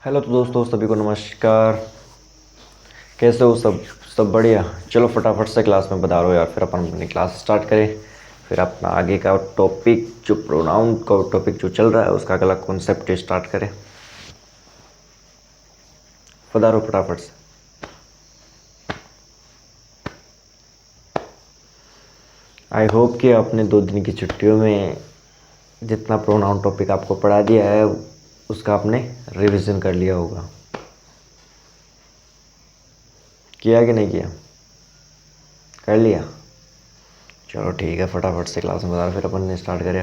Hello तो दोस्तों, सभी को नमस्कार। कैसे हो सब बढ़िया। चलो फटाफट से क्लास में बता रहो यार, फिर अपन अपनी क्लास स्टार्ट करें। फिर अपना आगे का टॉपिक जो प्रोनाउन का टॉपिक जो चल रहा है उसका अगला कॉन्सेप्ट स्टार्ट करें। पधारो फटाफट से। आई होप कि आपने 2 दिन की छुट्टियों में जितना प्रोनाउन टॉपिक आपको पढ़ा दिया है उसका आपने रिवीजन कर लिया होगा। किया कि नहीं किया? कर लिया। चलो ठीक है, फटाफट से क्लास में बता रहा, फिर अपन ने स्टार्ट करें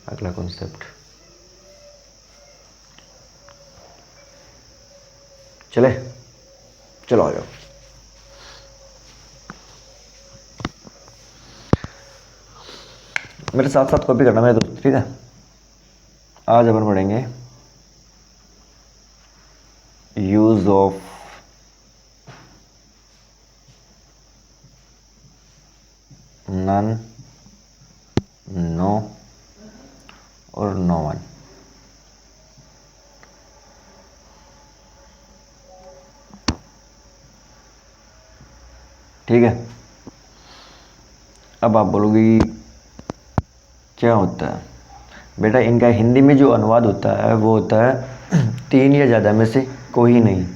अगला कॉन्सेप्ट। चले, चलो आ जाओ। मेरे साथ साथ कॉपी करना मेरे दोस्त, ठीक है। आज अपन पढ़ेंगे यूज ऑफ नन, नो और नो वन। ठीक है। अब आप बोलोगे क्या होता है बेटा, इनका हिंदी में जो अनुवाद होता है वो होता है 3 या ज़्यादा में से कोई नहीं।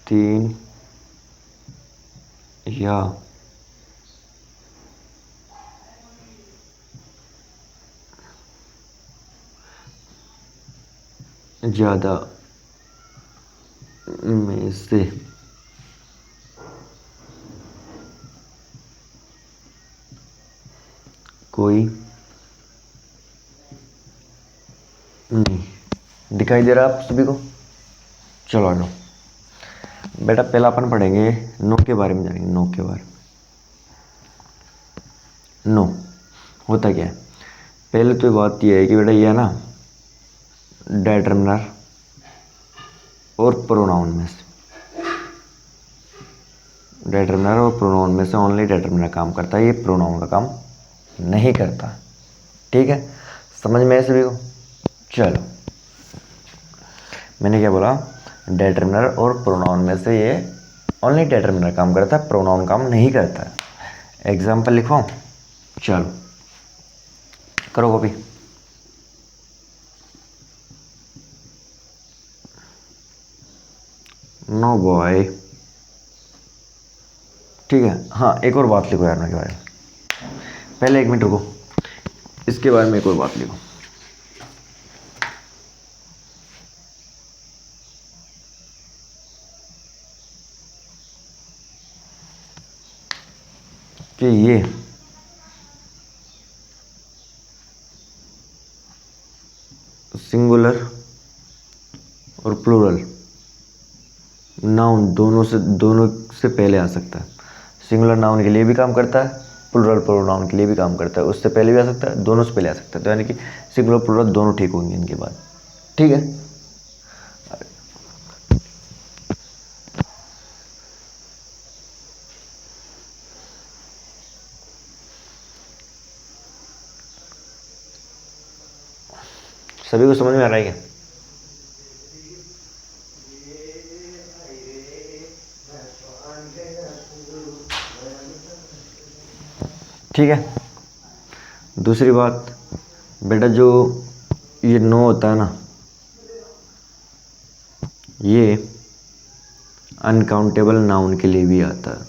तीन या ज़्यादा में से कोई नहीं। दिखाई दे रहा है आप सभी को? चलो आ जाओ बेटा। पहला अपन पढ़ेंगे नो के बारे में, जानेंगे नो के बारे में। नो होता क्या है? पहले तो बात यह है कि बेटा ये है ना डिटरमिनर और प्रोनाउन में से, डिटरमिनर और प्रोनाउन में से ओनली डिटरमिनर काम करता है, ये प्रोनाउन का काम नहीं करता। ठीक है, समझ में आया सभी को? चलो, मैंने क्या बोला? डिटरमिनर और प्रोनाउन में से ये ओनली डिटरमिनर काम करता है, प्रोनाउन काम नहीं करता है। एग्जाम्पल लिखो। चलो करो कॉपी। No boy. ठीक है। हाँ, एक और बात लिखो यार के बारे में। पहले 1 मिनट रुको, इसके बारे में एक और बात लिखो कि ये सिंगुलर और प्लूरल नाउन दोनों से पहले आ सकता है। सिंगुलर नाउन के लिए भी काम करता है, प्लूरल प्रोनाउन के लिए भी काम करता है। उससे पहले भी आ सकता है, दोनों से पहले आ सकता है। तो यानी कि सिंगुलर प्लूरल दोनों ठीक होंगे इनके बाद। ठीक है। सभी को समझ में आ रहा है क्या? ठीक है। दूसरी बात बेटा, जो ये नो होता है ना, ये अनकाउंटेबल नाउन के लिए भी आता है।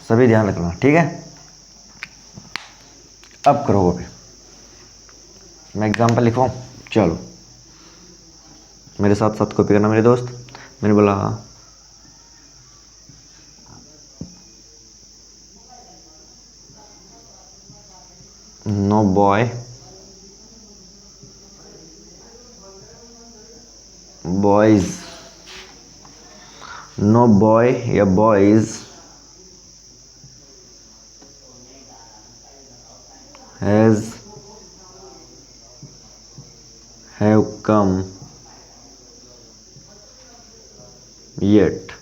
सभी ध्यान रखना, ठीक है। अब करो अभी, मैं एग्जाम्पल लिखवाऊँ? चलो मेरे साथ साथ कॉपी करना मेरे दोस्त। मैंने बोला no boy boys, no boy या बॉयज हैव कम येट।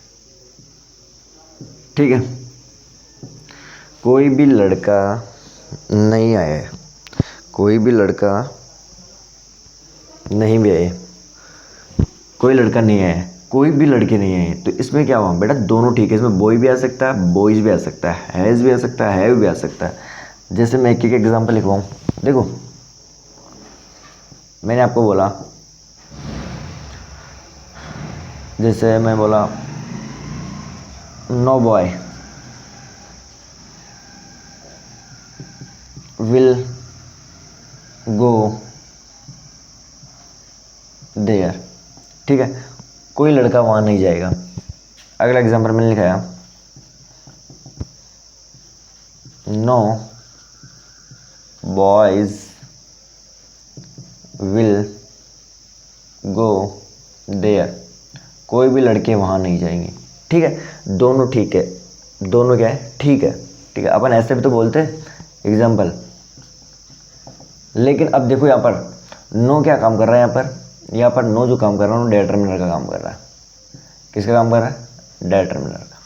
ठीक है, कोई भी लड़का नहीं आया है, कोई भी लड़का नहीं भी आया, कोई लड़का नहीं आया है, कोई भी लड़के नहीं आए। तो इसमें क्या हुआ बेटा, दोनों ठीक है। इसमें बॉय भी आ सकता है, बॉयज भी आ सकता है, हैज़ भी आ सकता है, हैव भी आ सकता है। जैसे मैं एक एग्जांपल लिखवाऊँ, देखो मैंने आपको बोला, जैसे मैं बोला no boy will go there. ठीक है, कोई लड़का वहाँ नहीं जाएगा। अगला एग्जांपल मैंने लिखाया, no boys will go there, कोई भी लड़के वहाँ नहीं जाएंगे। ठीक है, दोनों ठीक है, दोनों क्या है, ठीक है। ठीक है, अपन ऐसे भी तो बोलते हैं एग्जाम्पल। लेकिन अब देखो यहाँ पर नो क्या काम कर रहा है, यहाँ पर नो जो काम कर रहा है वो डिटरमिनर का काम कर रहा है। किसका काम कर रहा है, डिटरमिनर का।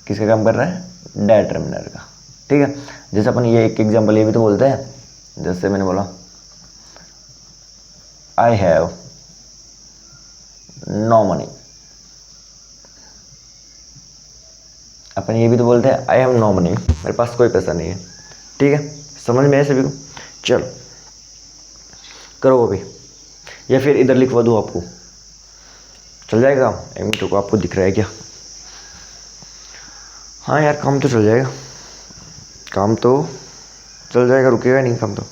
किसका काम कर रहा है, डिटरमिनर का। ठीक है, जैसे अपन ये एक एग्जांपल ये भी तो बोलते हैं, जैसे मैंने बोला आई हैव नो मनी। अपन ये भी तो बोलते हैं आई हैव नो मनी, मेरे पास कोई पैसा नहीं है। ठीक है, समझ में आए सभी को। चलो करो अभी, या फिर इधर लिखवा दूँ आपको, चल जाएगा। एक मिनट को आपको दिख रहा है क्या? हाँ यार, काम तो चल जाएगा, काम तो चल जाएगा, रुकेगा नहीं काम तो।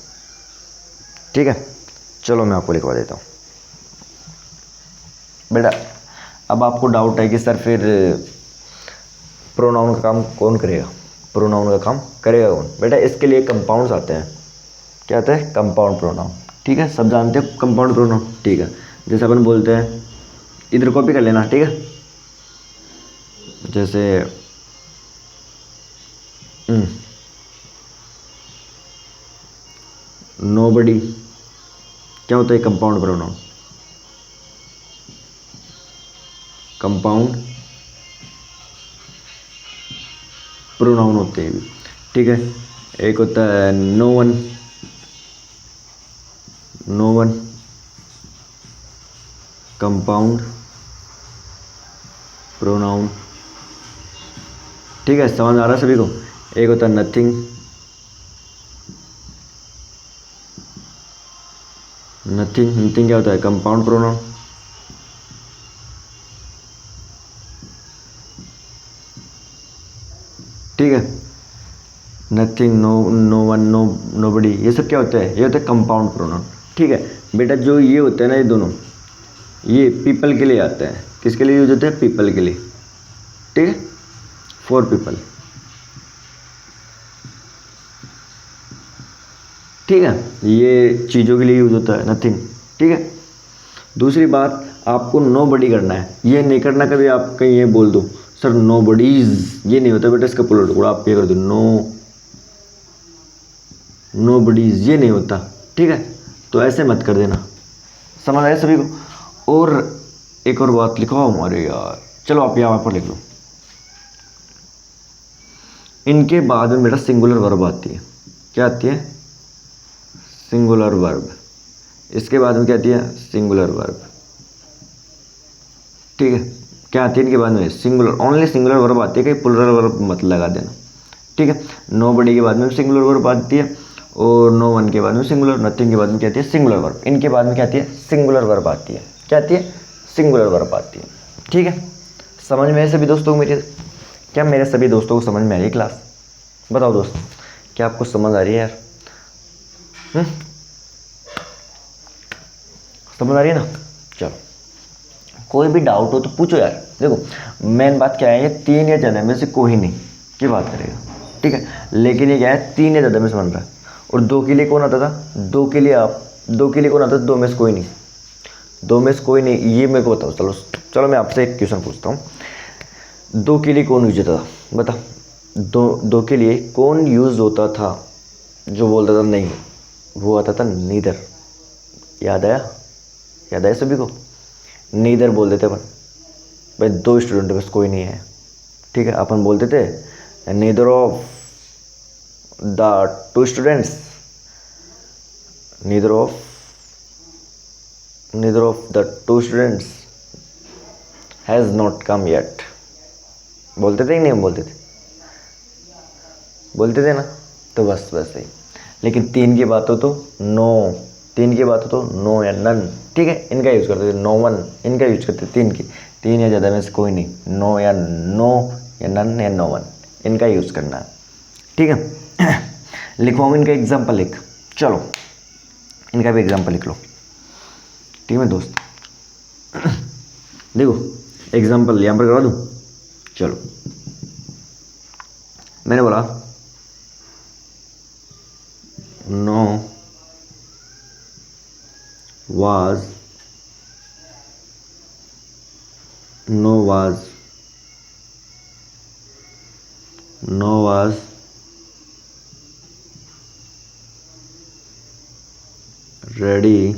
ठीक है, चलो मैं आपको लिखवा देता हूँ बेटा। अब आपको डाउट है कि सर फिर प्रोनाउन का काम कौन करेगा, प्रोनाउन का काम करेगा कौन? बेटा इसके लिए कंपाउंड्स आते हैं। क्या आते हैं? Compound pronoun. ठीक है, सब जानते हो कंपाउंड प्रोनाउन। ठीक है, जैसे अपन बोलते हैं, इधर कॉपी कर लेना। ठीक है, जैसे नोबडी क्या होता है? Compound pronoun. कंपाउंड प्रोनाउन होते हैं। ठीक है, एक होता है no one, no one compound pronoun. ठीक है, समझ आ रहा है सभी को? एक होता है नथिंग, नथिंग, नथिंग क्या होता है? Compound pronoun. ठीक है, nothing, no, no one, no, nobody, ये सब क्या होता है? ये होता है कंपाउंड प्रोनाउन। ठीक है बेटा, जो ये होते हैं ना, ये दोनों, ये पीपल के लिए आते हैं। किसके लिए यूज होते हैं? पीपल के लिए। ठीक है, फॉर पीपल। ठीक है, ये चीज़ों के लिए यूज होता है, नथिंग। ठीक है, दूसरी बात, आपको नो बडी करना है, ये नहीं करना कभी आप कहीं ये बोल दो सर नो बडीज, ये नहीं होता बेटा। इसका पुलट गुड़ा आप ये कर दो, नो, नो बडीज, ये नहीं होता। ठीक है, तो ऐसे मत कर देना। समझ आया सभी को? और एक और बात लिखवाओ हमारे यार, चलो आप यहाँ पर लिख लो। इनके बाद में बेटा सिंगुलर वर्ब आती है। क्या आती है? Singular verb. इसके बाद में क्या आती है? Singular verb. ठीक है, क्या आती है इनके बाद में? सिंगुलर, ओनली सिंगुलर वर्ब आती है, कहीं प्लुरल वर्ब मत लगा देना। ठीक है, नो बडी के बाद में सिंगुलर वर्ब आती है, और नो वन के बाद में सिंगुलर, नथिंग के बाद में क्या आती है? Singular verb. इनके बाद में क्या आती है? सिंगुलर वर्ब आती है। क्या आती है? सिंगुलर वर्ब आती है। ठीक है, समझ में आए सभी दोस्तों को मेरे? क्या मेरे सभी दोस्तों को समझ में आ रही है क्लास? बताओ दोस्तों, क्या आपको समझ आ रही है यार? समझ आ रही है ना? चलो, कोई भी डाउट हो तो पूछो यार। देखो मेन बात क्या है, ये तीन या ज़्यादा में से कोई नहीं की बात करेगा। ठीक है, लेकिन ये क्या है, तीन या ज़्यादा में से बन रहा है। और दो के लिए कौन आता था? दो के लिए आप, दो के लिए कौन आता था? दो में से कोई नहीं। दो में से कोई नहीं, ये मेरे को बताओ। चलो चलो मैं आपसे एक क्वेश्चन पूछता हूँ, दो के लिए कौन यूज होता था बता। दो के लिए कौन यूज होता था जो बोलता था नहीं, वो आता था नीदर। याद आया? याद आया सभी को? नीदर बोल देते अपन, भाई दो स्टूडेंट बस कोई नहीं है, ठीक है, अपन बोलते थे neither of the two students, neither of the two students has not come yet. बोलते थे कि नहीं? हम बोलते थे ना। तो बस वैसे ही। लेकिन तीन की बात हो तो नो, तीन की बात हो तो नो या नन, ठीक है, इनका यूज़ करते थे। नो वन इनका यूज करते थे, तीन की, तीन या ज़्यादा में से कोई नहीं, नो या नन या नो वन, इनका यूज़ करना है, ठीक है। लिखवाऊँ इनका एग्जाम्पल लिख, चलो इनका भी एग्जाम्पल लिख लो, ठीक है दोस्त। देखो एग्जाम्पल यहाँ पर करवा दूँ, चलो मैंने बोला no was ready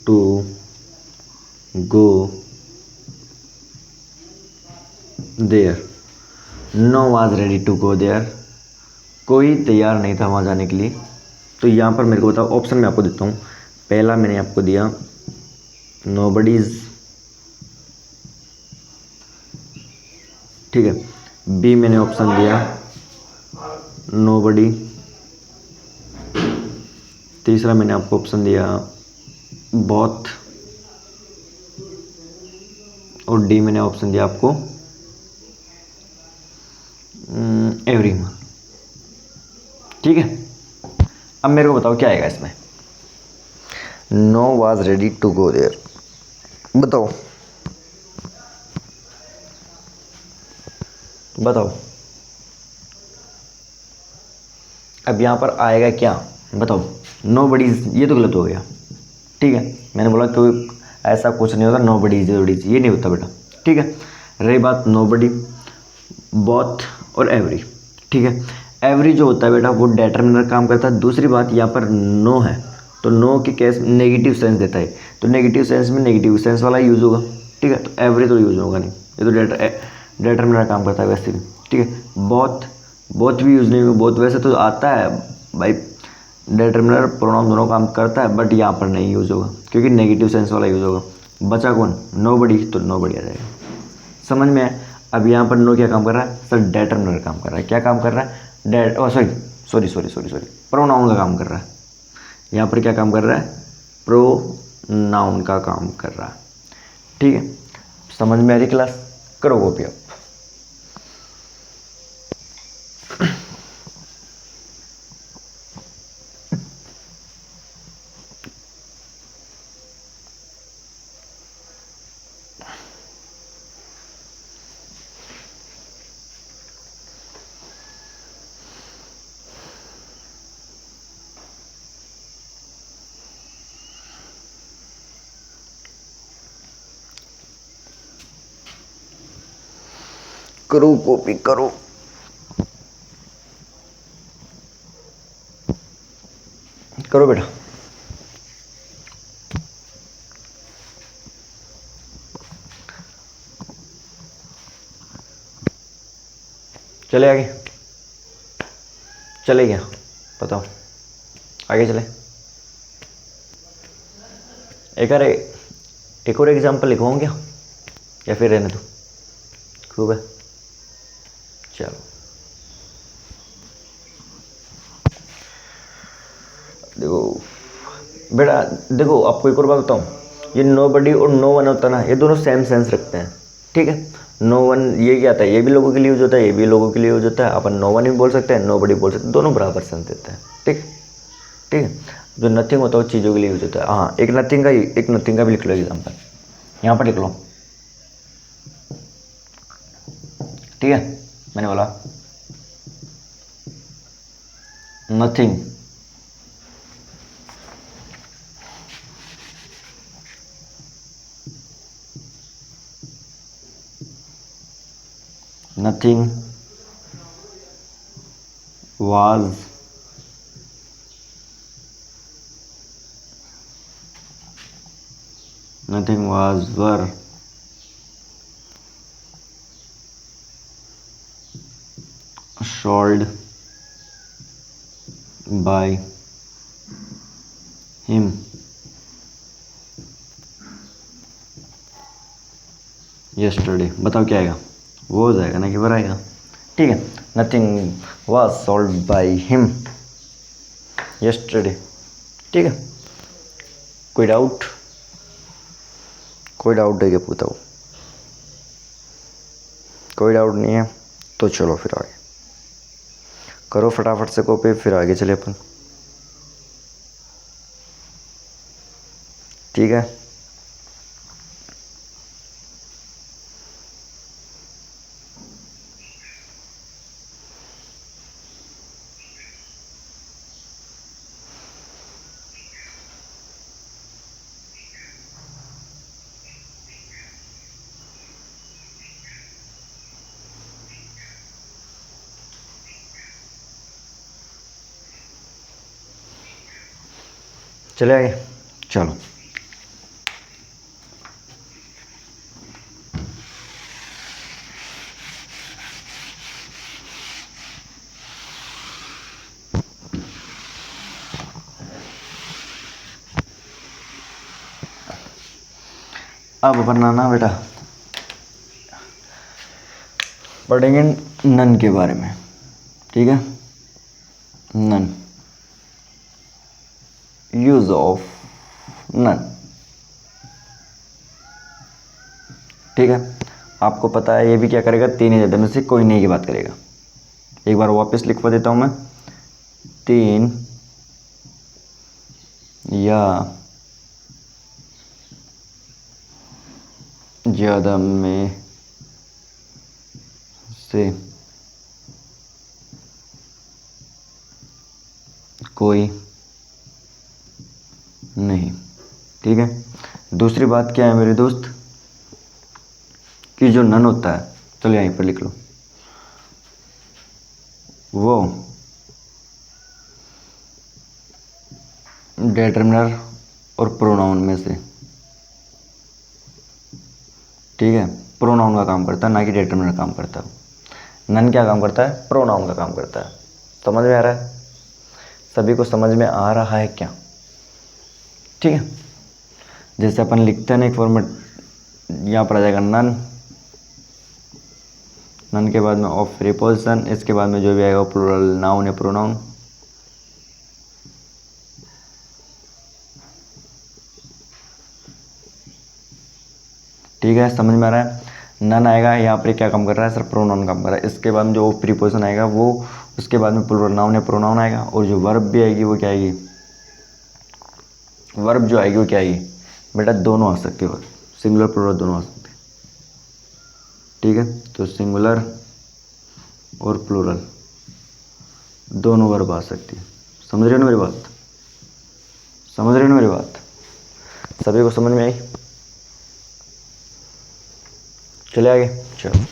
to go there। No was ready to go there, कोई तैयार नहीं था वहाँ जाने के लिए। तो यहाँ पर मेरे को बताओ, ऑप्शन मैं आपको देता हूँ। पहला मैंने आपको दिया नोबडीज, ठीक है। बी मैंने ऑप्शन दिया नोबडी। तीसरा मैंने आपको ऑप्शन दिया बोथ। और डी मैंने ऑप्शन दिया आपको एवरीवन, ठीक है। अब मेरे को बताओ क्या आएगा इसमें। No was ready to go there, बताओ बताओ। अब यहाँ पर आएगा क्या बताओ? नो बडीज, ये तो गलत हो गया, ठीक है। मैंने बोला कोई ऐसा कुछ नहीं होता, नो बडीज ये नहीं होता बेटा, ठीक है। रही बात नो बडी, बोथ और एवरी, ठीक है। एवरी जो होता है बेटा वो डेटर्मिनर काम करता है। दूसरी बात यहाँ पर नो है, तो नो के केस नेगेटिव सेंस देता है, तो नेगेटिव सेंस में नेगेटिव सेंस वाला यूज़ होगा, ठीक है। तो एवरी तो यूज़ होगा नहीं, ये तो डेटर्मिनर काम करता है वैसे भी, ठीक है। बोथ भी यूज़ नहीं होगा, बोथ वैसे तो आता है भाई, डिटर्मिनर प्रोनाउन दोनों काम करता है, बट यहाँ पर नहीं यूज़ होगा क्योंकि नेगेटिव सेंस वाला यूज़ होगा। बचा कौन? नोबडी, तो नोबडी आ जाएगा, समझ में आया? अब यहाँ पर नो क्या काम कर रहा है सर? डिटर्मिनर काम कर रहा है। क्या काम कर रहा है? सॉरी प्रोनाउन का काम कर रहा है। यहाँ पर क्या काम कर रहा है? प्रोनाउन का काम कर रहा है, ठीक है। समझ में आ रही क्लास? करो कॉपी आप। करो कॉपी करो। करो बेटा। चले आगे, चले क्या बताओ? आगे चले। एक और एग्जांपल लिखवाऊँ क्या, या फिर रहने दो? खूब है, चलो देखो बेटा, देखो आपको एक और बात बताऊँ, ये नो बडी और नो वन होता है ना, ये दोनों सेम सेंस रखते हैं, ठीक है। नो वन ये क्या आता है? ये भी लोगों के लिए यूज होता है, ये भी लोगों के लिए यूज होता है। अपन नो वन भी बोल सकते हैं, नो बडी बोल सकते हैं, दोनों बराबर सेंस देते हैं, ठीक ठीक है। जो नथिंग होता है वो चीज़ों के लिए यूज होता है। हाँ, एक नथिंग का भी लिख लो एग्जाम्पल, यहाँ पर लिख लो, ठीक है। मैंने बोला nothing nothing was were sold by him yesterday। बताओ क्या आएगा, वो हो जाएगा ना कि वर आएगा। ठीक है, nothing was sold by him yesterday। ठीक है, कोई डाउट है क्या, पूछो। कोई डाउट नहीं है तो चलो फिर आगे करो फटाफट से कॉपी, फिर आगे चले अपन। ठीक है, चले आगे चलो। अब बनाना बेटा पढ़ेंगे नन के बारे में। ठीक है, नन, यूज ऑफ नन। ठीक है, आपको पता है ये भी क्या करेगा, तीन ही ज्यादा में से कोई नहीं की बात करेगा। एक बार वापस लिखवा देता हूं मैं, तीन या ज्यादा में से कोई नहीं। ठीक है, दूसरी बात क्या है मेरे दोस्त, कि जो नन होता है, चलो यहीं पर लिख लो, वो डिटरमिनर और प्रोनाउन में से, ठीक है, प्रोनाउन का काम करता है, ना कि डिटरमिनर काम करता है। नन क्या काम करता है, प्रोनाउन का काम करता है। समझ में आ रहा है, सभी को समझ में आ रहा है क्या। ठीक है, जैसे अपन लिखते हैं ना एक फॉर्मेट, यहाँ पर आ जाएगा नन, नन के बाद में ऑफ प्रीपोजिशन, इसके बाद में जो भी आएगा वो प्लूरल नाउन या प्रोनाउन। ठीक है, समझ में आ रहा है। नन आएगा यहाँ पर क्या काम कर रहा है, सिर्फ प्रोनाउन काम कर रहा है। इसके बाद में जो प्रीपोजिशन आएगा वो, उसके बाद में प्लूरल नाउन या प्रोनाउन आएगा, और जो वर्ब भी आएगी वो क्या आएगी, वर्ब जो आएगी वो क्या आएगी बेटा, दोनों आ सकते हो, सिंगुलर प्लूरल दोनों आ सकते। ठीक है, तो सिंगुलर और प्लूरल दोनों वर्ब आ सकती है। समझ रहे हो ना मेरी बात, समझ रहे हो ना मेरी बात, सभी को समझ में आई। चले आगे चलो,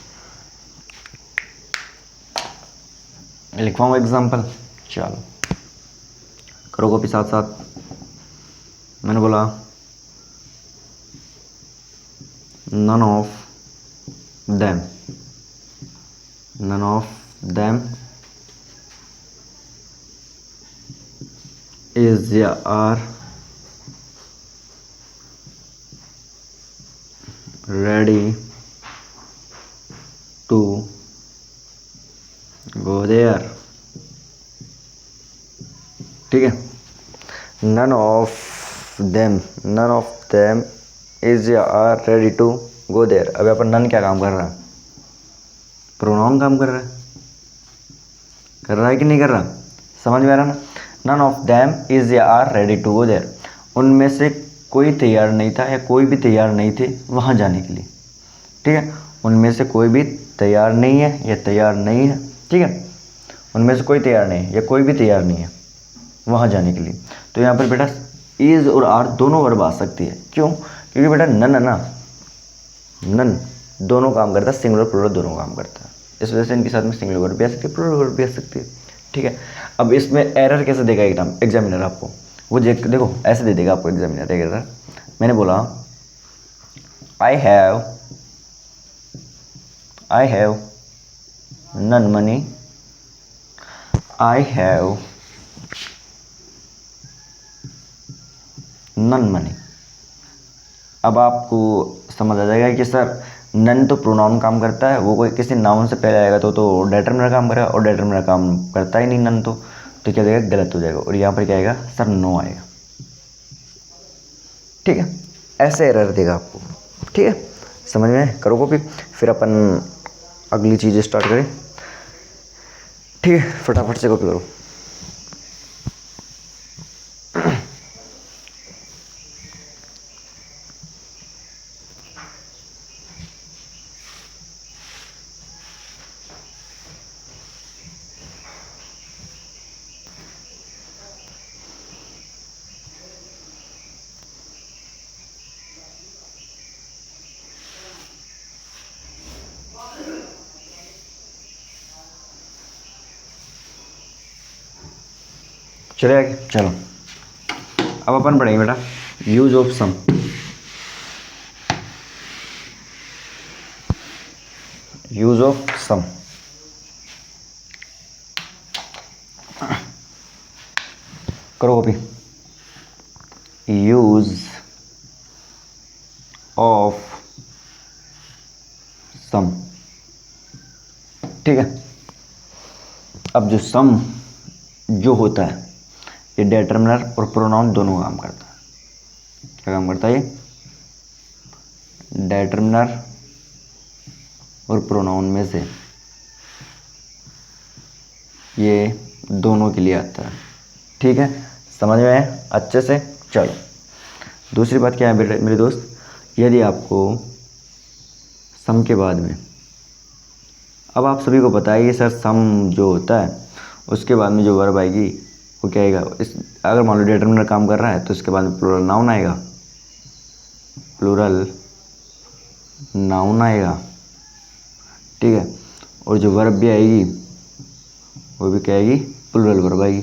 लिखवाऊँ एग्जाम्पल, चलो करो कॉपी साथ साथ। मैंने बोला none of them, none of them is या are ready to go there। ठीक है, none of them is या are ready to go there। अभी अपन नन क्या काम कर रहा है, प्रोनाउन काम कर रहा है कि नहीं कर रहा, समझ में आ रहा ना। नन ऑफ देम इज या are ready to go there, उनमें से कोई तैयार नहीं था या कोई भी तैयार नहीं थे वहाँ जाने के लिए। ठीक है, उनमें से कोई भी तैयार नहीं है या तैयार नहीं है। ठीक है, उनमें से कोई तैयार नहीं है या कोई भी तैयार नहीं है वहाँ जाने के लिए। तो यहाँ पर बेटा इज और आर दोनों वर्ब आ सकती है। क्यों, क्योंकि बेटा नन है ना, नन दोनों काम करता है, सिंगुलर प्लूरल दोनों काम करता है। इस वजह से इनके साथ में सिंगुलर वर्ब भी आ सकती है, प्लूरल वर्ब भी आ सकती है। ठीक है, अब इसमें एरर कैसे देगा एग्जामिनर आपको, वो देखो ऐसे दे देगा आपको एग्जामिनर एरर। मैंने बोला I have none money, I have none money. अब आपको समझ आ जाएगा कि सर नन तो प्रोनाउन काम करता है, वो कोई किसी नाउन से पहले आएगा तो डेटरमिनर काम करेगा, और डेटरमिनर काम करता ही नहीं नन, तो क्या देगा, गलत हो जाएगा, और यहाँ पर क्या आएगा सर, नो आएगा। ठीक है, ऐसे एरर देगा आपको। ठीक है, समझ में करो कॉपी, फिर अपन अगली चीज़ स्टार्ट करें। ठीक है, फटाफट से कॉपी करो। चले आगे, चलो अब अपन पढ़ेंगे बेटा use of sum. Use of sum, करो कॉपी। यूज ऑफ सम। ठीक है, अब जो सम जो होता है ये डिटरमिनर और प्रोनाउन दोनों काम करता है। क्या काम करता है ये, डिटरमिनर और प्रोनाउन में से ये दोनों के लिए आता है। ठीक है, समझ में आया अच्छे से। चलो दूसरी बात क्या है मेरे दोस्त, यदि आपको सम के बाद में, अब आप सभी को पता है कि सर सम जो होता है उसके बाद में जो वर्ब आएगी वो क्या आएगा, इस अगर मान लो डिटरमिनर काम कर रहा है तो इसके बाद में प्लूरल नाउन आएगा, प्लूरल नाउन आएगा। ठीक है, और जो वर्ब भी आएगी वो भी क्या आएगी, प्लूरल वर्ब आएगी।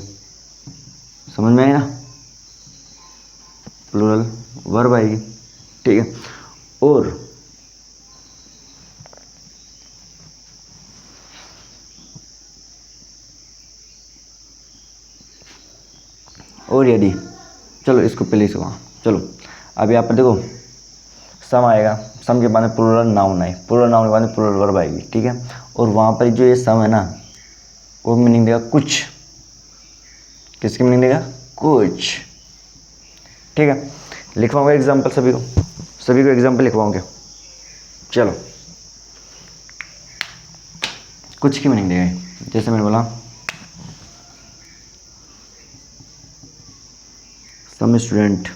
समझ में आई ना, प्लूरल वर्ब आएगी। ठीक है, और यदि, चलो इसको पहले से वहाँ, चलो अब यहाँ पर देखो सम आएगा, सम के बाद में प्लूरल नाउन आए, प्लूरल नाउन के बाद में प्लूरल वर्ब आएगी। ठीक है, और वहाँ पर जो ये सम है ना वो मीनिंग देगा कुछ। किसकी मीनिंग देगा, कुछ। ठीक है, लिखवाऊंगा एग्जाम्पल सभी को एग्जाम्पल लिखवाऊंगे। चलो कुछ की मीनिंग देगा, जैसे मैंने बोला सम स्टूडेंट,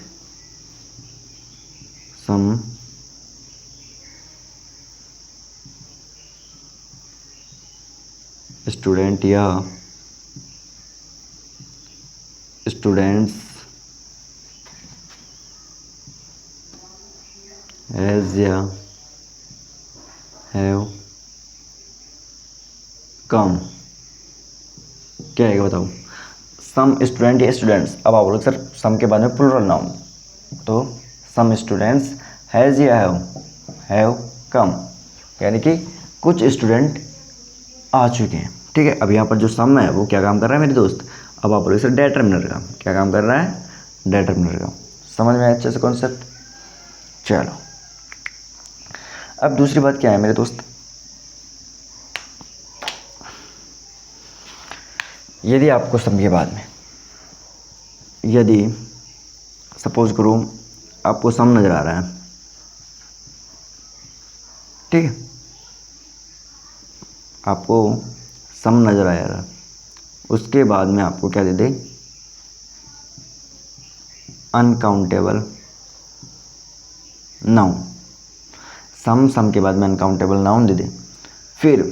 सम स्टूडेंट या स्टूडेंट्स हैज या हैव कम। क्या आएगा बताओ, सम स्टूडेंट या स्टूडेंट्स। अब आप बोलो सर सम के बाद में प्लूरल नाउन, तो सम स्टूडेंट्स हैज या हैव कम, यानी कि कुछ स्टूडेंट आ चुके हैं। ठीक है, अब यहाँ पर जो सम है वो क्या काम कर रहा है मेरे दोस्त, अब आप बोलो सर डिटरमिनर का, क्या काम कर रहा है, डिटरमिनर का। समझ में अच्छे से कॉन्सेप्ट। चलो अब दूसरी बात क्या है मेरे दोस्त, यदि आपको सम के बाद में, यदि सपोज करो आपको सम नज़र आ रहा है, ठीक है, आपको सम नज़र आ रहा है, उसके बाद में आपको क्या दे दे, अनकाउंटेबल नाउन। सम के बाद में अनकाउंटेबल नाउन दे दे, फिर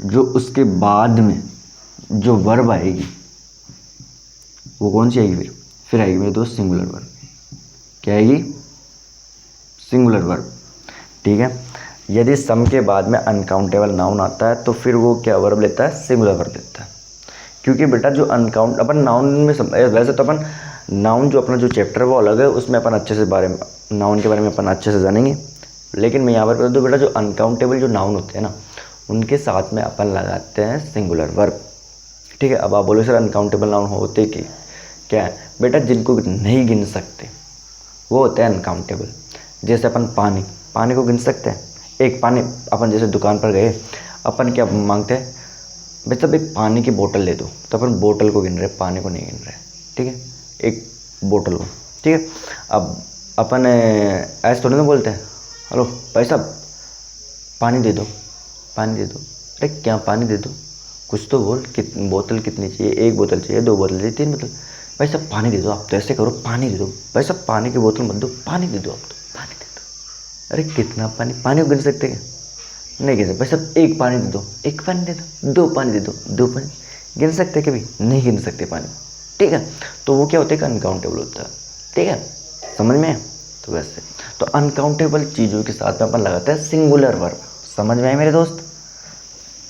जो उसके बाद में जो वर्ब आएगी वो कौन सी आएगी, फिर आएगी मेरे दोस्त सिंगुलर वर्ब। क्या आएगी, सिंगुलर वर्ब। ठीक है, यदि सम के बाद में अनकाउंटेबल नाउन आता है तो फिर वो क्या वर्ब लेता है, सिंगुलर वर्ब लेता है। क्योंकि बेटा जो अनकाउंट अपन नाउन में वैसे तो अपन नाउन जो अपना जो चैप्टर है वो अलग है, उसमें अपन अच्छे से नाउन के बारे में अपन अच्छे से जानेंगे। लेकिन मैं यहाँ पर बता दूँ बेटा, जो अनकाउंटेबल जो नाउन होते हैं ना, उनके साथ में अपन लगाते हैं सिंगुलर वर्ब। ठीक है। अब आप बोलो सर अनकाउंटेबल नाउन होते क्या है बेटा, जिनको नहीं गिन सकते वो होते हैं अनकाउंटेबल। जैसे अपन पानी को गिन सकते हैं, एक पानी, अपन जैसे दुकान पर गए, अपन क्या मांगते हैं, भाई साहब एक पानी की बोतल ले दो, तो अपन बोतल को गिन रहे, पानी को नहीं गिन रहे। ठीक है, एक बोतल को। ठीक है। अब अपन ऐसे थोड़ी ना बोलते हैं, हेलो भाई साहब पानी दे दो, पानी दे दो। अरे क्या पानी दे दो, कुछ तो बोल, बोतल कितनी चाहिए, एक बोतल चाहिए, दो बोतल चाहिए, तीन बोतल, भाई साहब पानी दे दो। आप तो ऐसे करो, पानी दे दो भाई साहब, पानी की बोतल मत दो, पानी दे दो, आप तो पानी दे दो। अरे कितना पानी, पानी को गिन सकते हैं, नहीं गिन सकते। भाई साहब एक पानी दे दो, एक पानी दे दो, दो पानी दे दो, दो पानी, गिन सकते कभी नहीं गिन सकते पानी। ठीक है। तो वो क्या होता है, अनकाउंटेबल होता है। ठीक है, समझ में? तो वैसे तो अनकाउंटेबल चीज़ों के साथ में अपन लगाते हैं सिंगुलर वर्ब। समझ में आए मेरे दोस्त?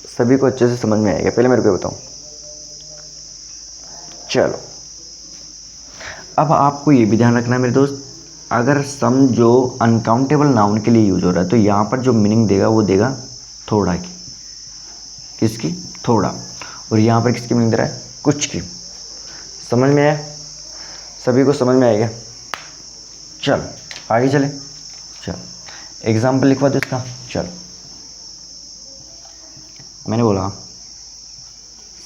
सभी को अच्छे से समझ में आएगा। पहले मेरे को बताऊं, चलो अब आपको ये भी ध्यान रखना है मेरे दोस्त, अगर सम जो अनकाउंटेबल नाउन के लिए यूज हो रहा है तो यहाँ पर जो मीनिंग देगा वो देगा थोड़ा की। किसकी? थोड़ा। और यहाँ पर किसकी मीनिंग दे रहा है? कुछ की। समझ में आया? सभी को समझ में आएगा? चल आगे चले। चल एग्जाम्पल लिखवा दो इसका। चल मैंने बोला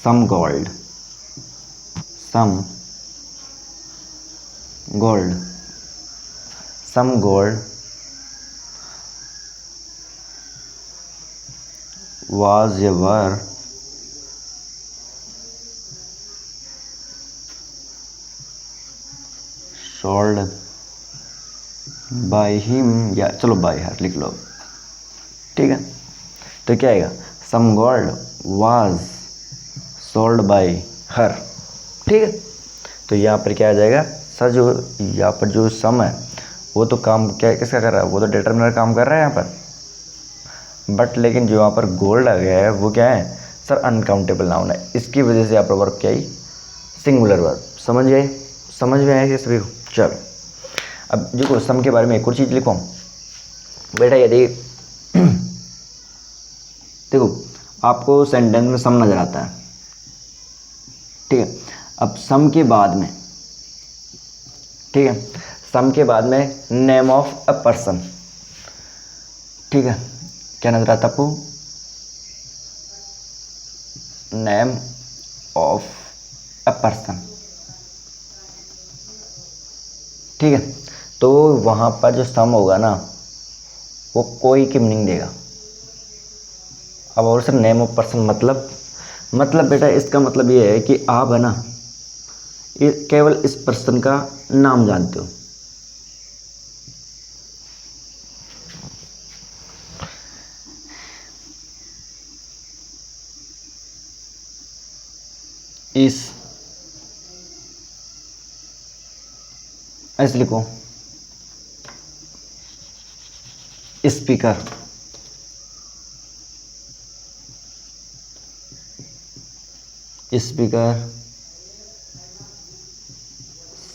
some gold, some gold, some gold was ever sold by him, या चलो by her लिख लो। ठीक है, तो क्या आएगा, some gold was sold by her। ठीक है, तो यहाँ पर क्या आ जाएगा सर, जो यहाँ पर जो सम है वो तो काम क्या किसका कर रहा है, वो तो डिटरमिनर काम कर रहा है यहाँ पर। बट लेकिन जो यहाँ पर गोल्ड आ गया है वो क्या है सर, अनकाउंटेबल नाउन है। इसकी वजह से यहाँ पर वर्ब क्या आई, सिंगुलर वर्ब। समझ गए? समझ में आया सभी को? चलो अब देखो सम के बारे में एक और चीज़ लिखो बेटा। यदि देखो आपको सेंटेंस में सम नज़र आता है, ठीक है। अब सम के बाद में, ठीक है, सम के बाद में नेम ऑफ अ पर्सन, ठीक है, क्या नजर आता आपको, नेम ऑफ अ पर्सन। ठीक है, तो वहां पर जो सम होगा ना वो कोई की मीनिंग देगा। अब और सर नेम ऑफ पर्सन मतलब बेटा इसका मतलब ये है कि आप है ना ये केवल इस पर्सन का नाम जानते हो। इस ऐसे लिखो, स्पीकर, स्पीकर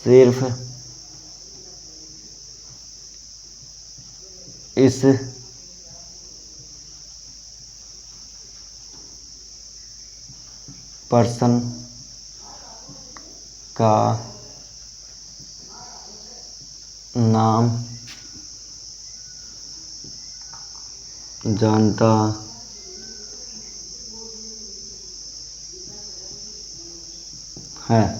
सिर्फ इस पर्सन का नाम जानता है।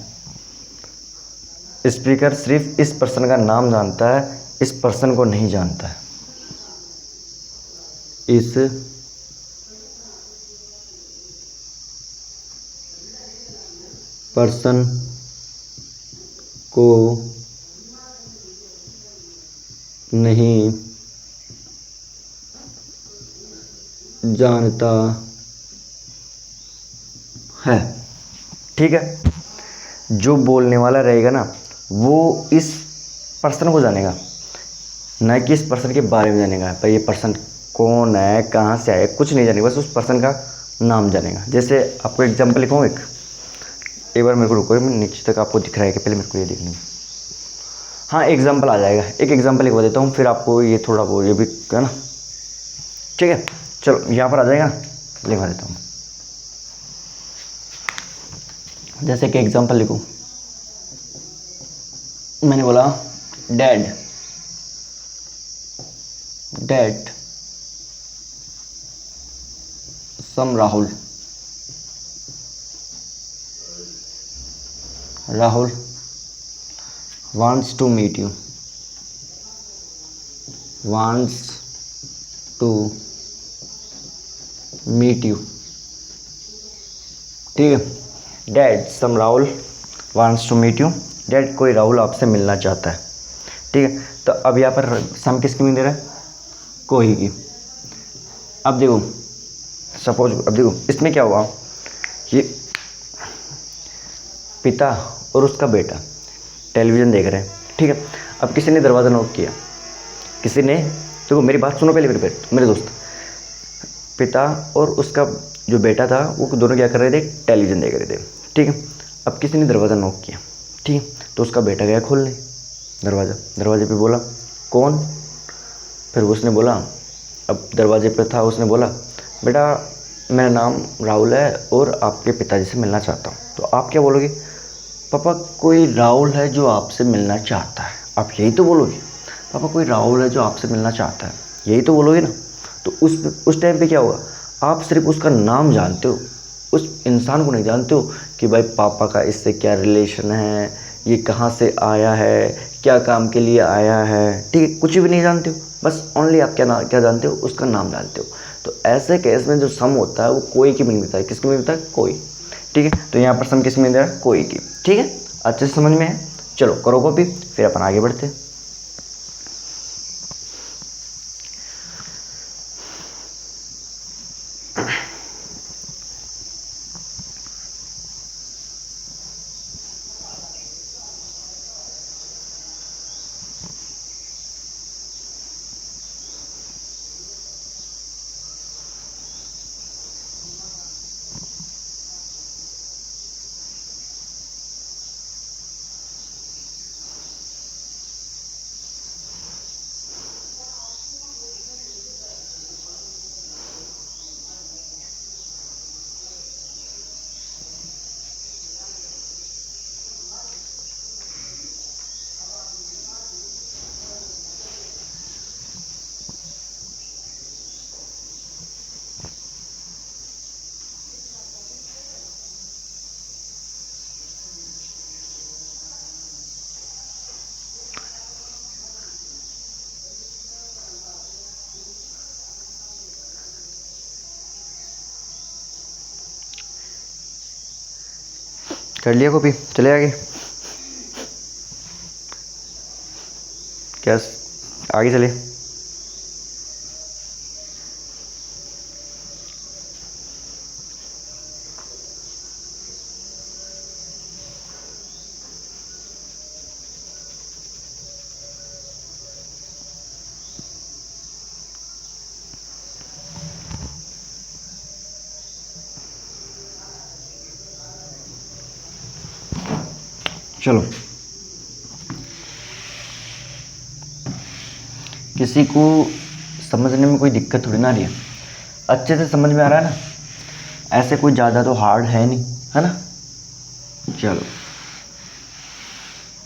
स्पीकर सिर्फ इस पर्सन का नाम जानता है, इस पर्सन को नहीं जानता है। इस पर्सन को नहीं जानता है। ठीक है, जो बोलने वाला रहेगा ना वो इस पर्सन को जानेगा, ना कि इस पर्सन के बारे में जानेगा। भाई ये पर्सन कौन है, कहाँ से आया, कुछ नहीं जानेगा, बस उस पर्सन का नाम जानेगा। जैसे आपको एग्जांपल लिखूँ एक बार मेरे को रुको, मैं नीचे तक आपको दिख रहा है कि पहले मेरे को ये देखने। हाँ एग्जांपल आ जाएगा, एक एग्जांपल लिखवा देता हूँ, फिर आपको ये थोड़ा वो ये भी है ना, ठीक है। चलो यहाँ पर आ जाएगा, लिखवा देता हूँ। जैसे कि एग्जांपल लिखूँ, मैंने बोला dad, dad some Rahul, Rahul wants to meet you, wants to meet you, ठीक है। Dad some Rahul wants to meet you, dad कोई राहुल आपसे मिलना चाहता है, ठीक है। तो अब यहाँ पर सम किसकी मीनिंग दे रहा है, कोई की। अब देखो सपोज, अब देखो इसमें क्या हुआ, ये पिता और उसका बेटा टेलीविज़न देख रहे हैं, ठीक है। अब किसी ने दरवाज़ा नॉक किया, किसी ने, देखो मेरी बात सुनो पहले मेरे दोस्त, पिता और उसका जो बेटा था वो दोनों क्या कर रहे थे, टेलीविज़न देख रहे थे, ठीक है। अब किसी ने दरवाज़ा नॉक किया, ठीक है, तो उसका बेटा गया खोलने दरवाज़ा, दरवाजे पे बोला कौन, फिर उसने बोला, अब दरवाजे पे था, उसने बोला बेटा मेरा नाम राहुल है और आपके पिताजी से मिलना चाहता हूँ। तो आप क्या बोलोगे, पापा कोई राहुल है जो आपसे मिलना चाहता है, आप यही तो बोलोगे, पापा कोई राहुल है जो आपसे मिलना चाहता है, यही तो बोलोगे ना। तो उस टाइम पे क्या होगा, आप सिर्फ उसका नाम जानते हो, उस इंसान को नहीं जानते हो कि भाई पापा का इससे क्या रिलेशन है, ये कहाँ से आया है, क्या काम के लिए आया है, ठीक है, कुछ भी नहीं जानते हो, बस ओनली आप क्या जानते हो, उसका नाम जानते हो। तो ऐसे केस में जो सम होता है वो कोई की मीनिंग देता है, किसकी मीनिंग देता है, कोई, ठीक है। तो यहाँ पर सम किसकी मीनिंग दे रहा है, कोई की, ठीक है। अच्छे से समझ में है, चलो करो कॉपी, फिर अपन आगे बढ़ते हैं। कर लिया कॉपी, चले आगे, क्या आगे चले। चलो, किसी को समझने में कोई दिक्कत थोड़ी ना आ रही है, अच्छे से समझ में आ रहा है ना, ऐसे कोई ज़्यादा तो हार्ड है नहीं, है ना। चलो,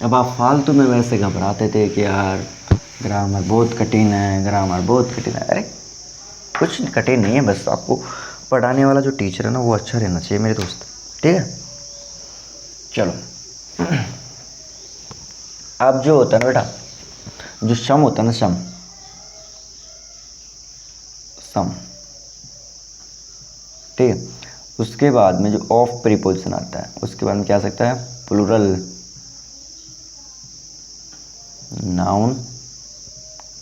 अब आप फालतू में वैसे घबराते थे कि यार ग्रामर बहुत कठिन है, ग्रामर बहुत कठिन है, अरे कुछ कठिन नहीं है, बस आपको पढ़ाने वाला जो टीचर है ना वो अच्छा रहना चाहिए मेरे दोस्त, ठीक है। चलो अब जो होता है ना बेटा, जो सम होता है ना, सम सम, ठीक है, उसके बाद में जो ऑफ प्रीपोजिशन आता है, उसके बाद में क्या आ सकता है, प्लूरल नाउन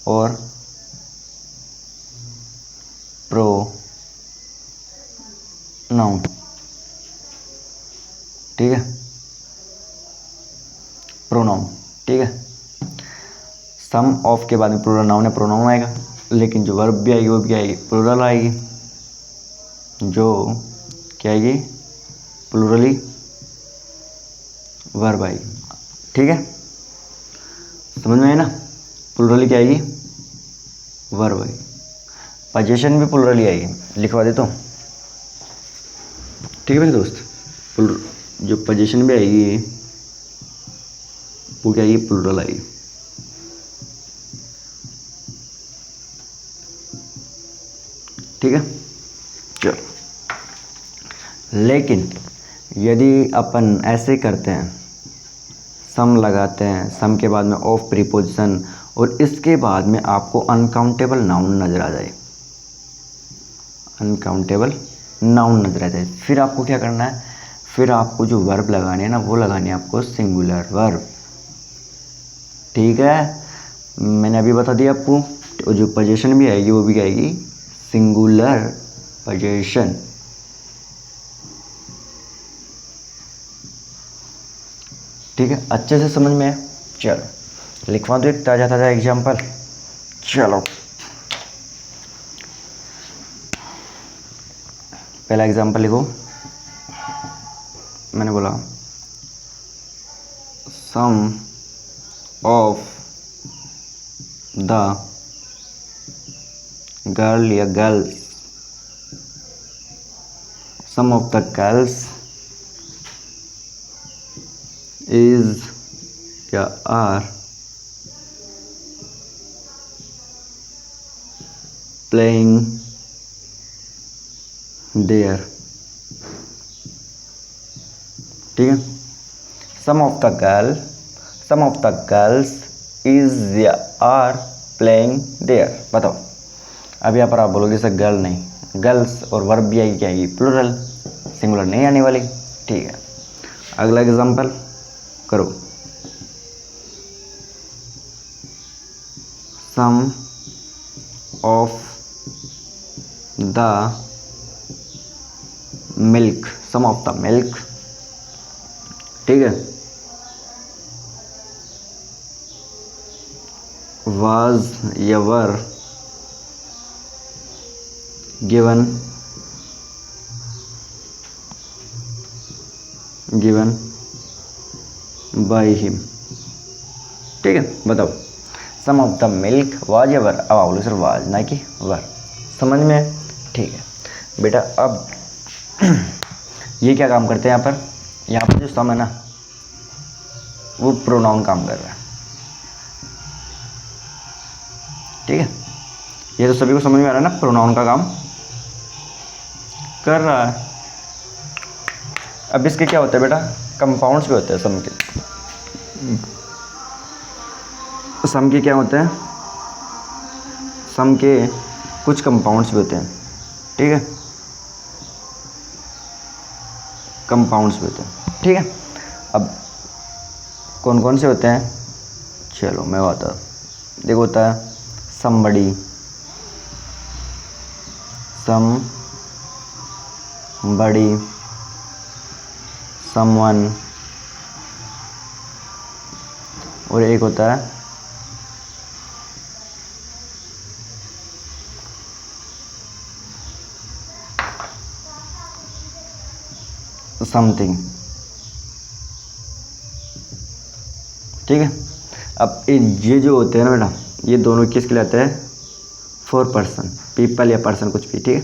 और प्रो नाउन, ठीक है, प्रोनाउन, ठीक है। सम ऑफ के बाद में प्लूरल नाउन है, प्रोनाउन आएगा, लेकिन जो वर्ब भी आएगी वो भी आएगी प्लूरल आएगी, जो क्या आएगी प्लूरली वर्ब आएगी। ठीक है, समझ में आए ना, प्लूरली क्या आएगी वर्ब आएगी। पोजीशन भी प्लूरली आएगी, लिखवा देता हूँ। ठीक है मेरे दोस्त, जो पोजीशन भी आएगी वो क्या आएगी प्लूरल आएगी। ठीक है, चलो। लेकिन यदि अपन ऐसे करते हैं, सम लगाते हैं, सम के बाद में ऑफ प्रीपोजिशन और इसके बाद में आपको अनकाउंटेबल नाउन नज़र आ जाए, अनकाउंटेबल नाउन नज़र आ जाए, फिर आपको क्या करना है, फिर आपको जो वर्ब लगानी है ना वो लगानी है आपको सिंगुलर वर्ब। ठीक है, मैंने अभी बता दिया आपको। और जो पोजीशन भी आएगी वो भी आएगी सिंगुलर पोजीशन। ठीक है, अच्छे से समझ में है। चलो लिखवा दो एक ताज़ा ताज़ा एग्जाम्पल। चलो पहला एग्जाम्पल लिखो। मैंने बोला सम ऑफ द गर्ल या girls, some of the girls is या आर प्लेइंग देयर। ठीक है, some of the girls is या आर प्लेइंग देयर। बताओ, अब यहाँ पर आप बोलोगे सर गर्ल नहीं, गर्ल्स और वर्ब भी आएगी, क्या आएगी प्लूरल, सिंगुलर नहीं आने वाली। ठीक है, अगला एग्जांपल करो। Sum of the milk, sum of the milk. ठीक है, वाज या वर गिवन बाय हिम। ठीक है, बताओ सम ऑफ द मिल्क वाज या वर। अब आप बोलो सर वाज ना कि वर, समझ में है। ठीक है बेटा, अब ये क्या काम करते हैं यहाँ पर जो सम है ना वो प्रोनाउन काम कर रहा है। ठीक है, ये तो सभी को समझ में आ रहा है ना, प्रोनाउन का काम कर रहा है। अब इसके क्या होता है बेटा, कंपाउंड्स भी होते हैं सम के। सम के क्या होते हैं, सम के कुछ कंपाउंड्स भी होते हैं। ठीक है, कंपाउंड्स भी होते हैं। ठीक है, अब कौन कौन से होते हैं, चलो मैं बता। देखो होता है somebody, someone, और एक होता है समथिंग। ठीक है, अब ये जो होते हैं ना बेटा, ये दोनों किसके लिए आते हैं, फॉर पर्सन, पीपल या पर्सन कुछ भी। ठीक है,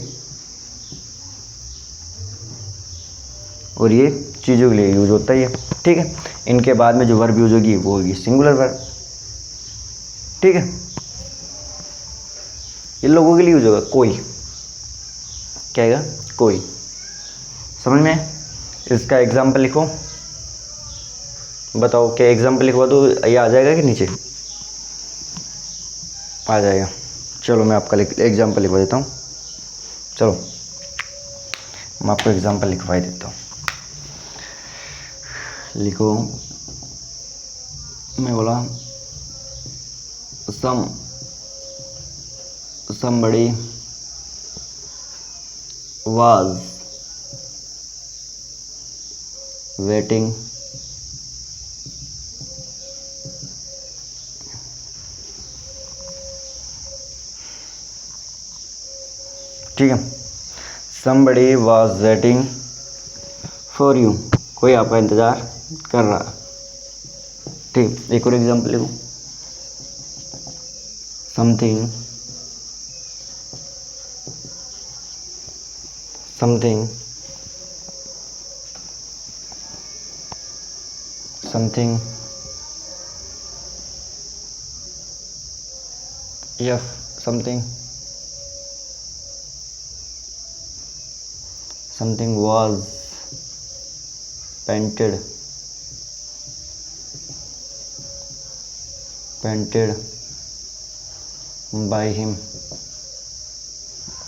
और ये चीज़ों के लिए यूज होता है ये। ठीक है, इनके बाद में जो वर्ब यूज होगी वो होगी सिंगुलर वर्ब। ठीक है, ये लोगों के लिए यूज होगा, कोई क्या आएगा, कोई। समझ में, इसका एग्जाम्पल लिखो, बताओ क्या एग्जाम्पल लिखवा दो, ये आ जाएगा कि नीचे आ जाएगा। चलो मैं आपका एग्जाम्पल लिखवा देता हूँ। चलो मैं आपको एग्जाम्पल लिखवा देता हूँ। लिखो, मैं बोला somebody was waiting ठीक है। somebody was waiting for you, कोई आपका इंतज़ार कर रहा। ठीक, एक और एग्जाम्पल लिखो। Something something something yes something something was painted by him।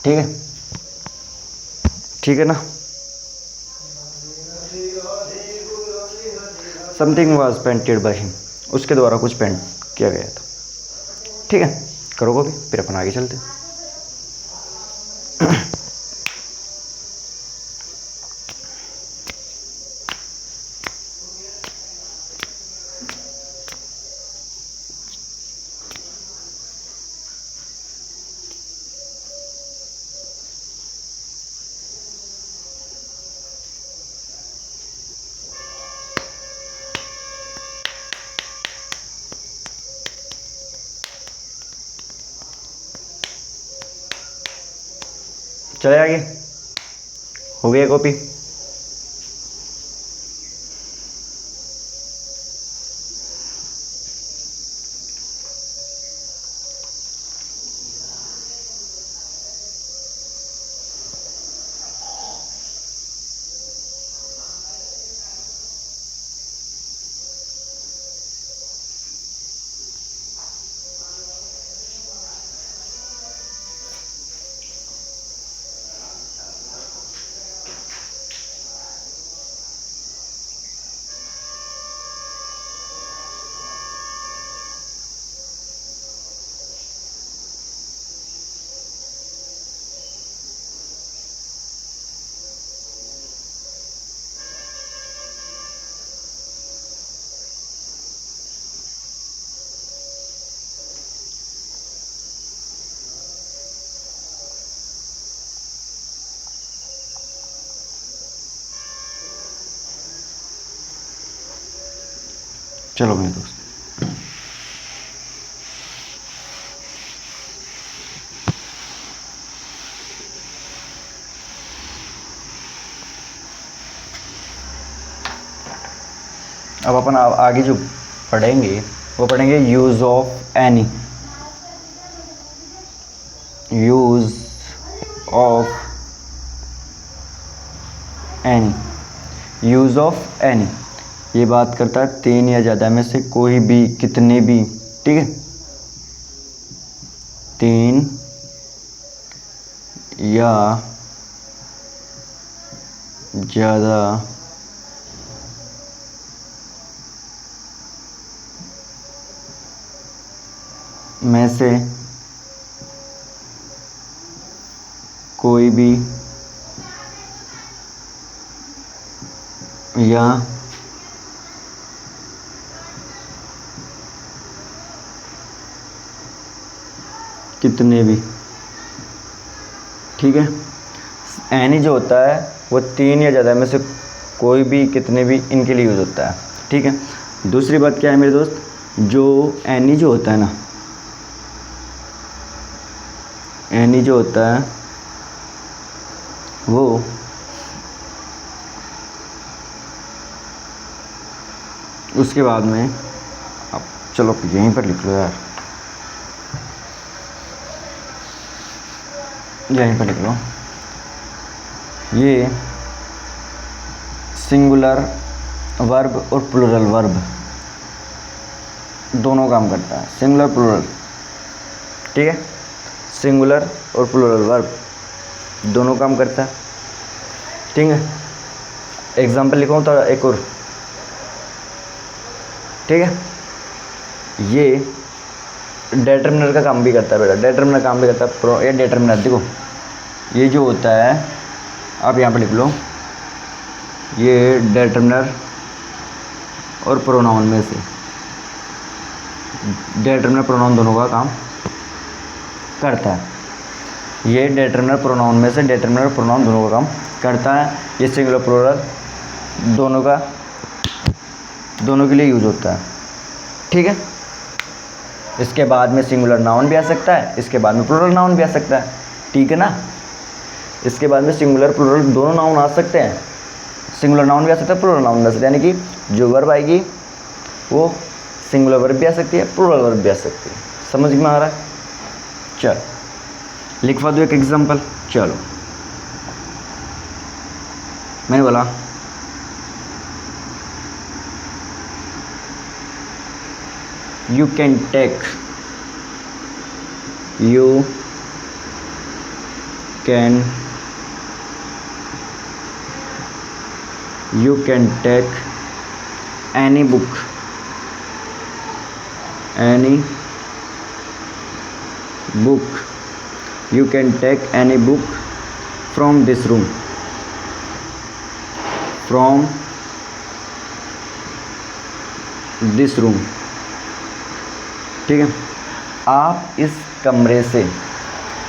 ठीक है, ठीक है ना। Something was painted by him, उसके द्वारा कुछ पेंट किया गया था। ठीक है, करो कॉपी, फिर अपन आगे चलते हैं। चले आगे, हो गया कॉपी। चलो मेरे दोस्त, अब अपन आगे जो पढ़ेंगे वो पढ़ेंगे use of any. Use of any, use of any ये बात करता है तीन या ज़्यादा में से कोई भी, कितने भी। ठीक है, तीन या ज़्यादा में से कोई भी या कितने भी। ठीक है, एनी जो होता है वो तीन या ज़्यादा में से कोई भी, कितने भी, इनके लिए यूज़ होता है। ठीक है, दूसरी बात क्या है मेरे दोस्त, जो एनी जो होता है ना, एनी जो होता है वो उसके बाद में, अब चलो यहीं पर लिख लो यार, यहीं पर लिख लो, ये सिंगुलर वर्ब और प्लूरल वर्ब दोनों काम करता है। सिंगुलर प्लूरल, ठीक है, सिंगुलर और प्लूरल वर्ब दोनों काम करता है। ठीक है, एग्जाम्पल लिखूँ तो एक और, ठीक है, ये डिटरमिनर का काम भी करता है बेटा, डिटरमिनर काम भी करता है। ये डिटरमिनर देखो, ये जो होता है, आप यहाँ पे लिख लो, ये डिटरमिनर और प्रोनाउन में से, डिटरमिनर प्रोनाउन दोनों का काम करता है। ये डिटरमिनर प्रोनाउन में से डिटरमिनर प्रोनाउन दोनों का काम करता है। ये सिंगुलर प्लूरल दोनों के लिए यूज होता है, ठीक है। इसके बाद में सिंगुलर नाउन भी आ सकता है, इसके बाद में प्लूरल नाउन भी आ सकता है, ठीक है ना। इसके बाद में सिंगुलर प्लूरल दोनों नाउन आ सकते हैं, सिंगुलर नाउन भी आ सकता है, प्लूरल नाउन भी आ सकता है, यानी कि जो वर्ब आएगी वो सिंगुलर वर्ब भी आ सकती है, प्लूरल वर्ब भी आ सकती है। समझ में आ रहा है? चल लिखवा दो एक एग्जांपल। चलो मैंने बोला you can take any book you can take any book from this room, ठीक है। आप इस कमरे से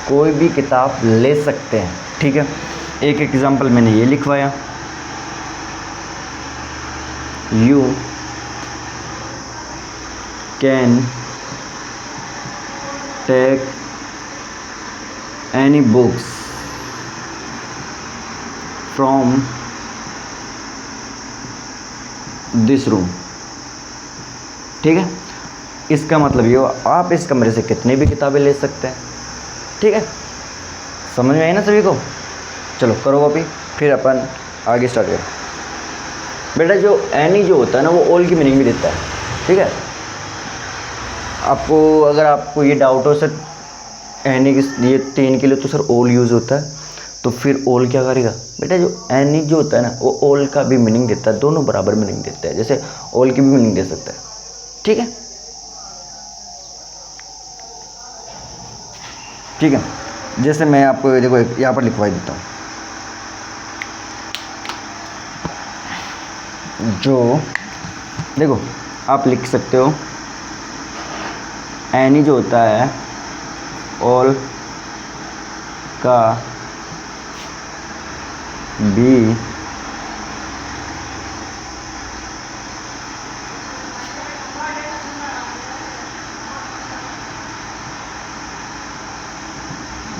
कोई भी किताब ले सकते हैं, ठीक है। एक एग्जांपल मैंने ये लिखवाया, you can take any books from this room, ठीक है। इसका मतलब ये आप इस कमरे से कितनी भी किताबें ले सकते हैं, ठीक है। समझ में आई ना सभी को? चलो करो कॉपी, फिर अपन आगे स्टार्ट करें। बेटा जो एनी जो होता है ना वो ऑल की मीनिंग भी देता है, ठीक है। आपको अगर आपको ये डाउट हो सर एनी ये 3 के लिए तो सर ऑल यूज़ होता है, तो फिर ऑल क्या करेगा? बेटा जो एनी जो होता है ना वो ऑल का भी मीनिंग देता है, दोनों बराबर मीनिंग देता है, जैसे ऑल की भी मीनिंग दे सकता है, ठीक है। ठीक है, जैसे मैं आपको देखो यहाँ पर लिखवा देता हूँ, जो देखो आप लिख सकते हो एनी जो होता है ऑल का भी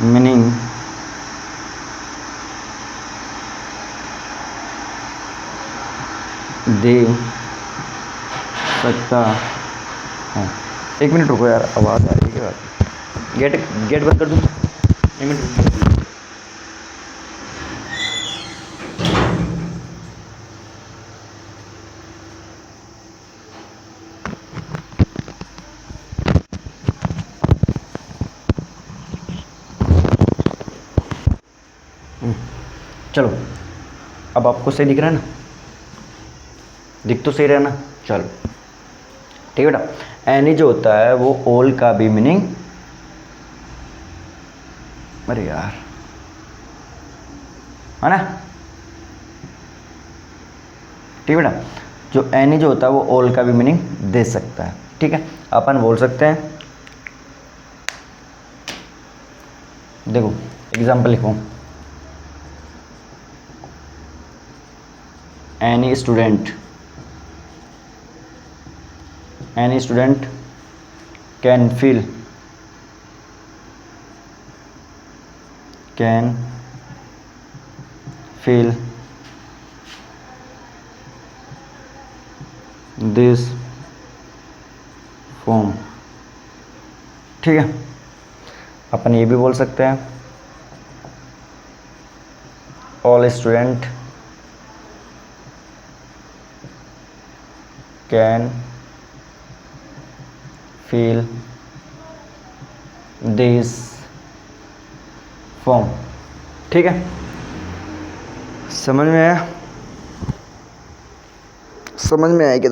मीनिंग दे सकता है। 1 मिनट रुको यार, आवाज़ आ रही है क्या? गेट बंद कर दूँ? 1 मिनट। चलो अब आपको सही दिख रहा है ना? दिख तो सही रहा है ना? चलो ठीक है बेटा। एनी जो होता है वो ऑल का भी मीनिंग, अरे यार है ना? ठीक है बेटा, जो एनी जो होता है वो ऑल का भी मीनिंग दे सकता है, ठीक है। अपन बोल सकते हैं, देखो एग्जाम्पल लिखो, any student can feel this form, ठीक है। अपन ये भी बोल सकते हैं all student can feel this form, ठीक है। समझ में आया? समझ में आया कि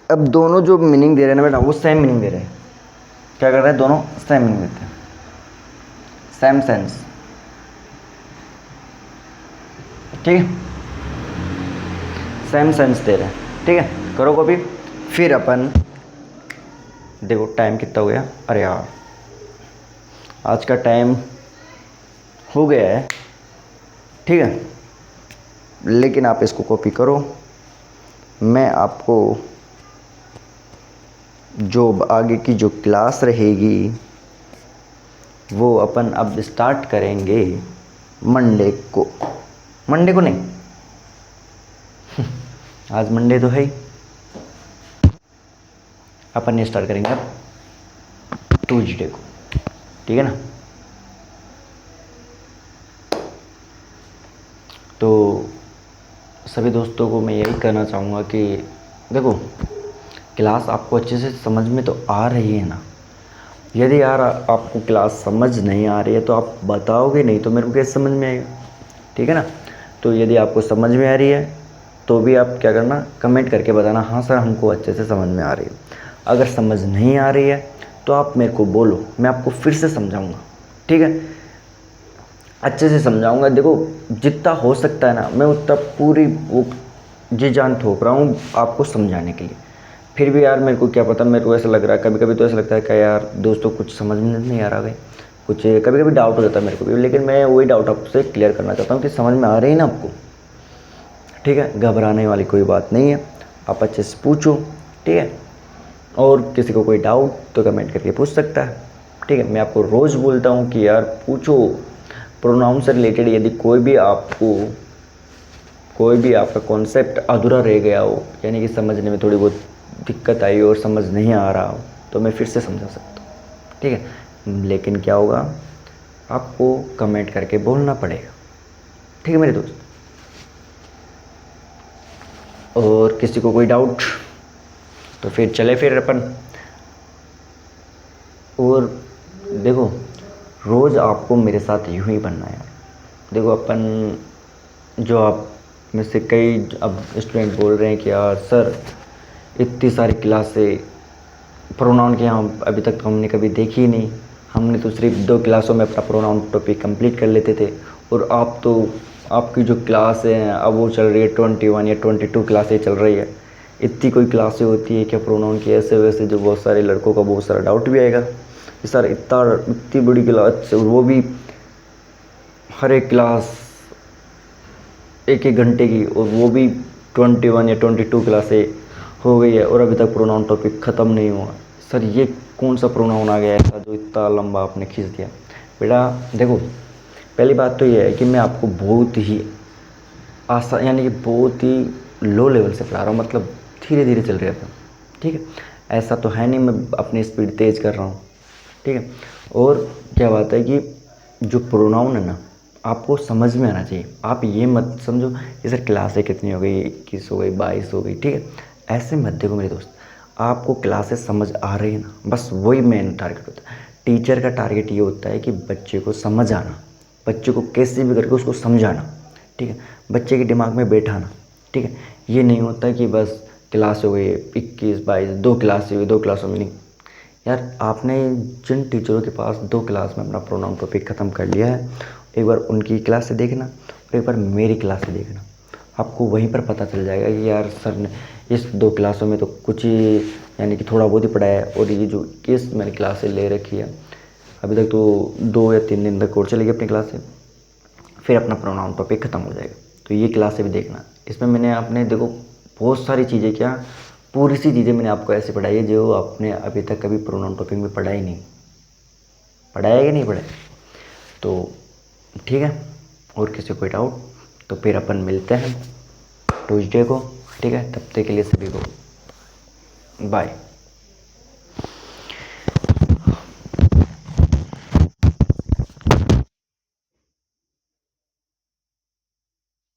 अब दोनों जो मीनिंग दे रहे हैं ना बेटा वो सेम मीनिंग दे रहे हैं। क्या कर रहे हैं? दोनों सेम मीनिंग देते हैं, सेम सेंस, ठीक है। सेम सेंस दे रहे हैं, ठीक है। करो कॉपी, फिर अपन देखो टाइम कितना हो गया। अरे यार आज का टाइम हो गया है, ठीक है। लेकिन आप इसको कॉपी करो, मैं आपको जो आगे की जो क्लास रहेगी वो अपन अब स्टार्ट करेंगे मंडे को। मंडे को नहीं, आज मंडे तो है ही, अपन ये स्टार्ट करेंगे अब ट्यूसडे को, ठीक है ना। तो सभी दोस्तों को मैं यही कहना चाहूँगा कि देखो, क्लास आपको अच्छे से समझ में तो आ रही है ना। यदि यार आपको क्लास समझ नहीं आ रही है तो आप बताओगे नहीं तो मेरे को कैसे समझ में आएगा, ठीक है ना। तो यदि आपको समझ में आ रही है तो भी आप क्या करना, कमेंट करके बताना हाँ सर हमको अच्छे से समझ में आ रही है। अगर समझ नहीं आ रही है तो आप मेरे को बोलो, मैं आपको फिर से समझाऊँगा, ठीक है। अच्छे से समझाऊंगा। देखो जितना हो सकता है ना मैं उतना पूरी वो जी जान ठोक रहा हूँ आपको समझाने के लिए। फिर भी यार मेरे को क्या पता, मेरे को ऐसा लग रहा है कभी कभी तो ऐसा लगता है कि यार दोस्तों कुछ समझ में नहीं आ रहा है, कुछ कभी कभी डाउट हो जाता है मेरे को भी। लेकिन मैं वही डाउट आपसे क्लियर करना चाहता हूँ कि समझ में आ रही है ना आपको, ठीक है। घबराने वाली कोई बात नहीं है, आप अच्छे से पूछो, ठीक है। और किसी को कोई डाउट तो कमेंट करके पूछ सकता है, ठीक है। मैं आपको रोज़ बोलता हूँ कि यार पूछो प्रोनाउन से रिलेटेड। यदि कोई भी आपका कॉन्सेप्ट अधूरा रह गया हो, यानी कि समझने में थोड़ी बहुत दिक्कत आई हो और समझ नहीं आ रहा हो, तो मैं फिर से समझा सकता हूँ, ठीक है। लेकिन क्या होगा, आपको कमेंट करके बोलना पड़ेगा, ठीक है मेरे दोस्त। और किसी को कोई डाउट तो फिर चले फिर अपन। और देखो रोज़ आपको मेरे साथ यूं ही बनना है। देखो अपन जो आप में से कई अब स्टूडेंट बोल रहे हैं कि यार सर इतनी सारी क्लासें प्रोनाउन के यहाँ अभी तक तो हमने कभी देखी ही नहीं, हमने तो सिर्फ 2 क्लासों में अपना प्रोनाउन टॉपिक कंप्लीट कर लेते थे। और आप तो आपकी जो क्लास है अब वो चल रही है 21 या 22 क्लासें चल रही है। इतनी कोई क्लासें होती है क्या प्रोनाउन की, ऐसे वैसे जो बहुत सारे लड़कों का बहुत सारा डाउट भी आएगा कि सर इतनी बड़ी क्लास और वो भी हर एक क्लास 1-1 घंटे की, और वो भी 21 या 22 क्लासें हो गई है और अभी तक प्रोनाउन टॉपिक ख़त्म नहीं हुआ। सर ये कौन सा प्रोनाउन आ गया ऐसा जो इतना लंबा आपने खींच दिया। बेटा देखो पहली बात तो ये है कि मैं आपको बहुत ही आसान यानी कि बहुत ही लो लेवल से पढ़ा रहा हूँ, मतलब धीरे धीरे चल रहा है, ठीक है। ऐसा तो है नहीं मैं अपनी स्पीड तेज़ कर रहा हूँ, ठीक है। और क्या बात है कि जो प्रोनाउन है ना आपको समझ में आना चाहिए। आप ये मत समझो कि सर क्लासें कितनी हो गई, 21 हो गई, 22 हो गई, ठीक है। ऐसे मत देखो मेरे दोस्त, आपको क्लासेस समझ आ रही है ना, बस वही मेन टारगेट होता है। टीचर का टारगेट ये होता है कि बच्चे को समझ आना, बच्चे को कैसे भी करके उसको समझाना, ठीक है। बच्चे के दिमाग में बैठाना, ठीक है। ये नहीं होता कि बस क्लास हो गई 21 22, 2 क्लास हुई, 2 क्लासों में नहीं। यार आपने जिन टीचरों के पास 2 क्लास में अपना प्रोनाउन टॉपिक ख़त्म कर लिया है, एक बार उनकी क्लास से देखना और एक बार मेरी क्लास से देखना, आपको वहीं पर पता चल जाएगा कि यार सर ने इस 2 क्लासों में तो कुछ ही यानी कि थोड़ा बहुत ही पढ़ाया है। और ये जो केस मैंने क्लासें ले रखी है अभी तक तो 2 या 3 दिन तक और चलेगी अपनी क्लास से, फिर अपना प्रोनाउन टॉपिक ख़त्म हो जाएगा। तो ये क्लासें भी देखना, इसमें मैंने आपने देखो बहुत सारी चीज़ें, क्या पूरी सी चीज़ें मैंने आपको ऐसे पढ़ाई है जो आपने अभी तक कभी प्रोनाउन टॉपिक में पढ़ा ही नहीं, पढ़ाया कि नहीं पढ़ाया। तो ठीक है, और किसी को कोई डाउट तो फिर अपन मिलते हैं ट्यूसडे को, ठीक है। तब तक के लिए सभी को बाय।